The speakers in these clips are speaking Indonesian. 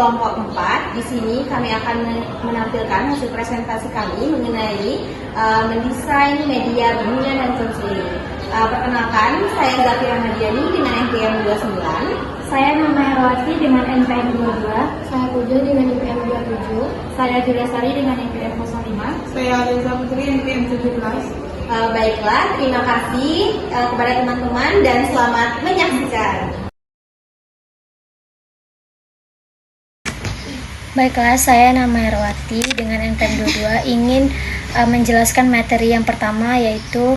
kelompok 4. Di sini kami akan menampilkan hasil presentasi kami mengenai mendesain media bimbingan dan konseling. Perkenalkan, saya Zafira Madiani dengan NPM 29. Saya Nama Herawati dengan NPM 22. Saya Pujo dengan NPM 27. Saya Julia Sari dengan NPM 05. Saya Reza Putri NPM 17. Baiklah, terima kasih kepada teman-teman dan selamat menyaksikan. Baiklah, saya Nama Herawati dengan NPM 22 ingin menjelaskan materi yang pertama, yaitu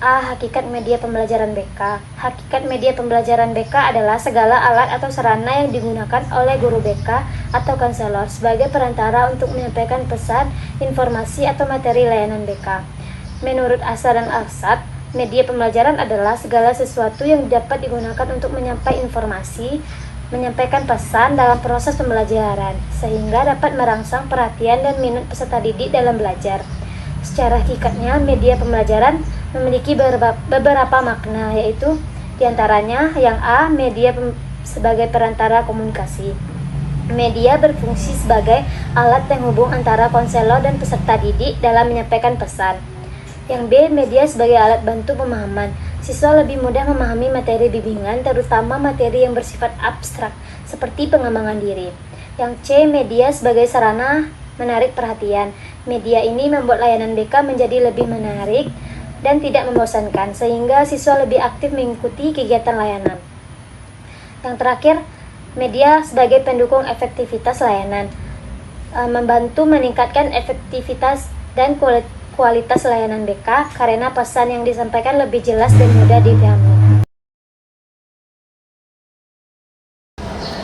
hakikat media pembelajaran BK. Hakikat media pembelajaran BK adalah segala alat atau sarana yang digunakan oleh guru BK atau konselor sebagai perantara untuk menyampaikan pesan, informasi, atau materi layanan BK. Menurut Asa dan Alsat, media pembelajaran adalah segala sesuatu yang dapat digunakan untuk menyampaikan informasi, menyampaikan pesan dalam proses pembelajaran, sehingga dapat merangsang perhatian dan minat peserta didik dalam belajar. Secara hakikatnya, media pembelajaran memiliki beberapa makna, yaitu diantaranya yang A, media sebagai perantara komunikasi. Media berfungsi sebagai alat penghubung antara konselor dan peserta didik dalam menyampaikan pesan. Yang B, media sebagai alat bantu pemahaman. Siswa lebih mudah memahami materi bimbingan, terutama materi yang bersifat abstrak, seperti pengembangan diri. Yang C, media sebagai sarana menarik perhatian. Media ini membuat layanan BK menjadi lebih menarik dan tidak membosankan, sehingga siswa lebih aktif mengikuti kegiatan layanan. Yang terakhir, media sebagai pendukung efektivitas layanan, membantu meningkatkan efektivitas dan kualitas layanan BK karena pesan yang disampaikan lebih jelas dan mudah dipahami.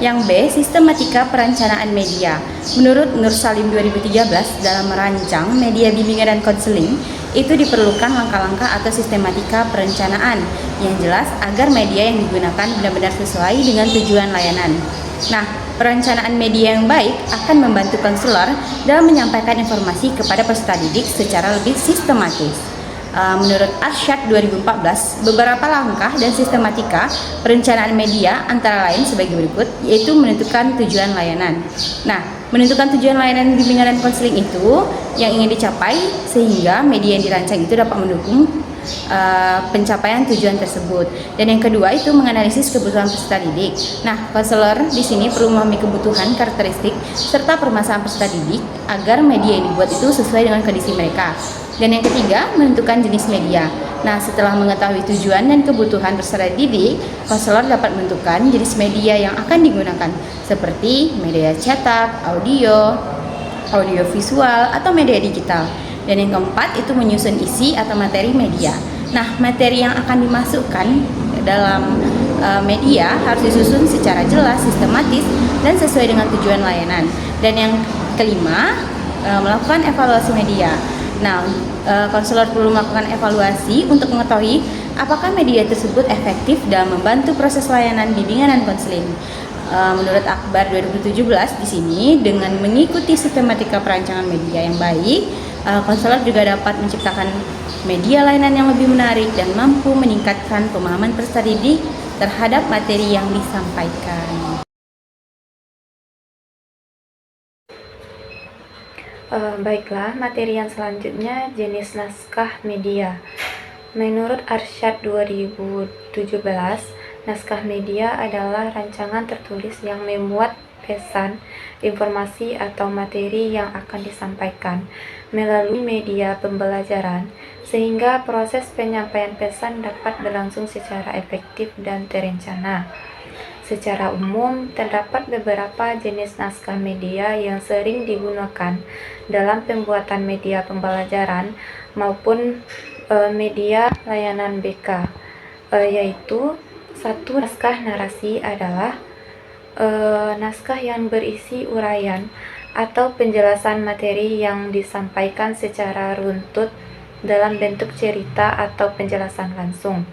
Yang B, sistematika perencanaan media. Menurut Nur Salim 2013, dalam merancang media bimbingan dan konseling, itu diperlukan langkah-langkah atau sistematika perencanaan yang jelas agar media yang digunakan benar-benar sesuai dengan tujuan layanan. Nah, perencanaan media yang baik akan membantu konselor dalam menyampaikan informasi kepada peserta didik secara lebih sistematis. Menurut Arsyad 2014, beberapa langkah dan sistematika perencanaan media antara lain sebagai berikut, yaitu menentukan tujuan layanan. Nah, menentukan tujuan layanan bimbingan dan konseling itu yang ingin dicapai sehingga media yang dirancang itu dapat mendukung pencapaian tujuan tersebut. Dan yang kedua itu menganalisis kebutuhan peserta didik. Nah, konselor di sini perlu memahami kebutuhan, karakteristik, serta permasalahan peserta didik agar media yang dibuat itu sesuai dengan kondisi mereka. Dan yang ketiga, menentukan jenis media. Nah, setelah mengetahui tujuan dan kebutuhan peserta didik, konselor dapat menentukan jenis media yang akan digunakan, seperti media cetak, audio visual, atau media digital. Dan yang keempat itu menyusun isi atau materi media. Nah, materi yang akan dimasukkan dalam media harus disusun secara jelas, sistematis, dan sesuai dengan tujuan layanan. Dan yang kelima, melakukan evaluasi media. Nah, konselor perlu melakukan evaluasi untuk mengetahui apakah media tersebut efektif dalam membantu proses layanan bimbingan dan konseling. Menurut Akbar 2017 di sini, dengan mengikuti sistematika perancangan media yang baik, konselor juga dapat menciptakan media layanan yang lebih menarik dan mampu meningkatkan pemahaman peserta didik terhadap materi yang disampaikan. Baiklah, materi yang selanjutnya jenis naskah media. Menurut Arsyad 2017, naskah media adalah rancangan tertulis yang memuat pesan, informasi, atau materi yang akan disampaikan melalui media pembelajaran, sehingga proses penyampaian pesan dapat berlangsung secara efektif dan terencana. Secara umum, terdapat beberapa jenis naskah media yang sering digunakan dalam pembuatan media pembelajaran maupun media layanan BK, yaitu satu, naskah narasi adalah naskah yang berisi uraian atau penjelasan materi yang disampaikan secara runtut dalam bentuk cerita atau penjelasan langsung.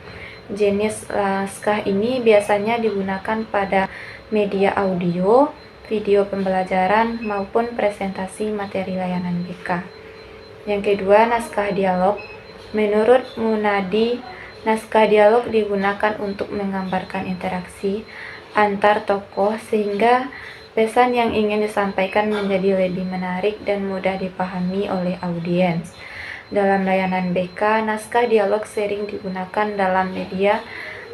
Jenis naskah ini biasanya digunakan pada media audio, video pembelajaran, maupun presentasi materi layanan BK. Yang kedua, naskah dialog. Menurut Munadi, naskah dialog digunakan untuk menggambarkan interaksi antar tokoh sehingga Pesan yang ingin disampaikan menjadi lebih menarik dan mudah dipahami oleh audiens. Dalam layanan BK, naskah dialog sering digunakan dalam media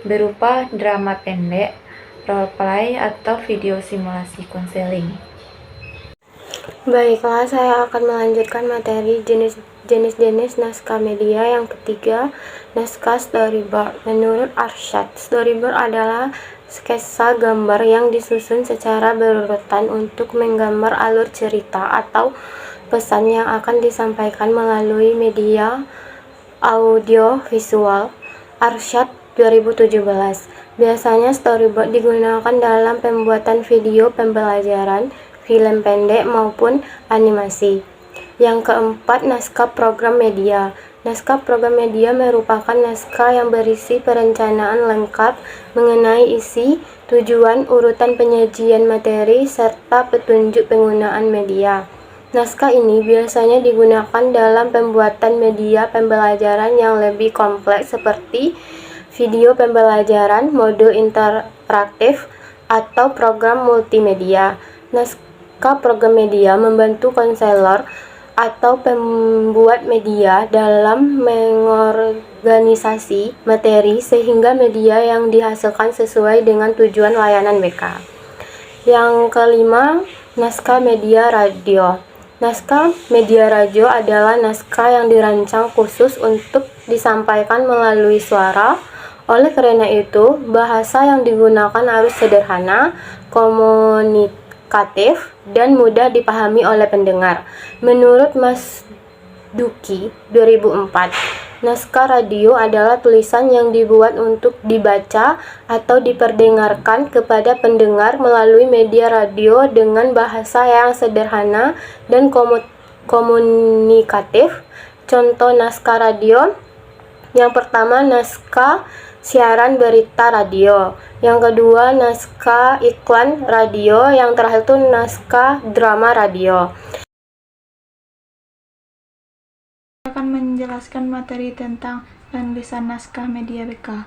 berupa drama pendek, role-play, atau video simulasi konseling. Baiklah, saya akan melanjutkan materi jenis-jenis naskah media. Yang ketiga, naskah storyboard. Menurut Arsyad, storyboard adalah sketsa gambar yang disusun secara berurutan untuk menggambar alur cerita atau pesan yang akan disampaikan melalui media audio visual. Arsyad 2017. Biasanya storyboard digunakan dalam pembuatan video pembelajaran, film pendek maupun animasi. Yang keempat, naskah program media. Naskah program media merupakan naskah yang berisi perencanaan lengkap mengenai isi, tujuan, urutan penyajian materi, serta petunjuk penggunaan media. Naskah ini biasanya digunakan dalam pembuatan media pembelajaran yang lebih kompleks seperti video pembelajaran, modul interaktif, atau program multimedia. Naskah program media membantu konselor atau pembuat media dalam mengorganisasi materi sehingga media yang dihasilkan sesuai dengan tujuan layanan BK. Yang kelima, naskah media radio. Naskah media radio adalah naskah yang dirancang khusus untuk disampaikan melalui suara. Oleh karena itu, bahasa yang digunakan harus sederhana, komunikatif, dan mudah dipahami oleh pendengar. Menurut Mas Duki 2004, naskah radio adalah tulisan yang dibuat untuk dibaca atau diperdengarkan kepada pendengar melalui media radio dengan bahasa yang sederhana dan komunikatif. Contoh naskah radio: yang pertama, naskah siaran berita radio. Yang kedua, naskah iklan radio. Yang terakhir itu naskah drama radio. Akan menjelaskan materi tentang penulisan naskah media BK.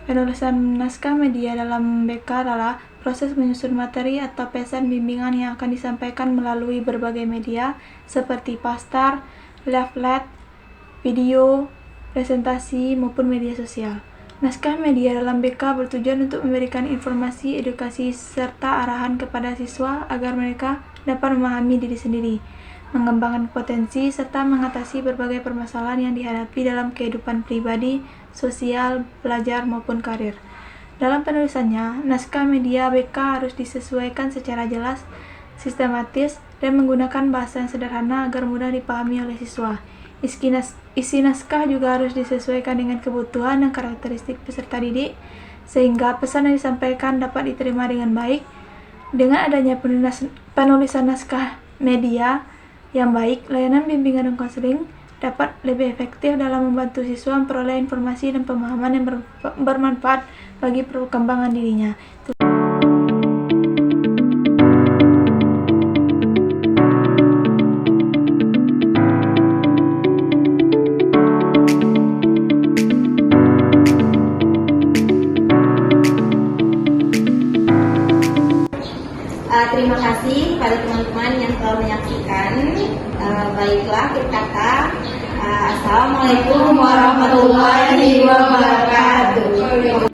Penulisan naskah media dalam BK adalah proses menyusun materi atau pesan bimbingan yang akan disampaikan melalui berbagai media seperti poster, leaflet, video, presentasi, maupun media sosial. Naskah media dalam BK bertujuan untuk memberikan informasi, edukasi, serta arahan kepada siswa agar mereka dapat memahami diri sendiri, mengembangkan potensi, serta mengatasi berbagai permasalahan yang dihadapi dalam kehidupan pribadi, sosial, belajar, maupun karir. Dalam penulisannya, naskah media BK harus disesuaikan secara jelas, sistematis, dan menggunakan bahasa yang sederhana agar mudah dipahami oleh siswa. Isi naskah juga harus disesuaikan dengan kebutuhan dan karakteristik peserta didik, sehingga pesan yang disampaikan dapat diterima dengan baik. Dengan adanya penulisan naskah media yang baik, layanan bimbingan dan konseling dapat lebih efektif dalam membantu siswa memperoleh informasi dan pemahaman yang bermanfaat bagi perkembangan dirinya. Terima kasih pada teman-teman yang telah menyaksikan. Baiklah, kita kata Assalamualaikum warahmatullahi wabarakatuh.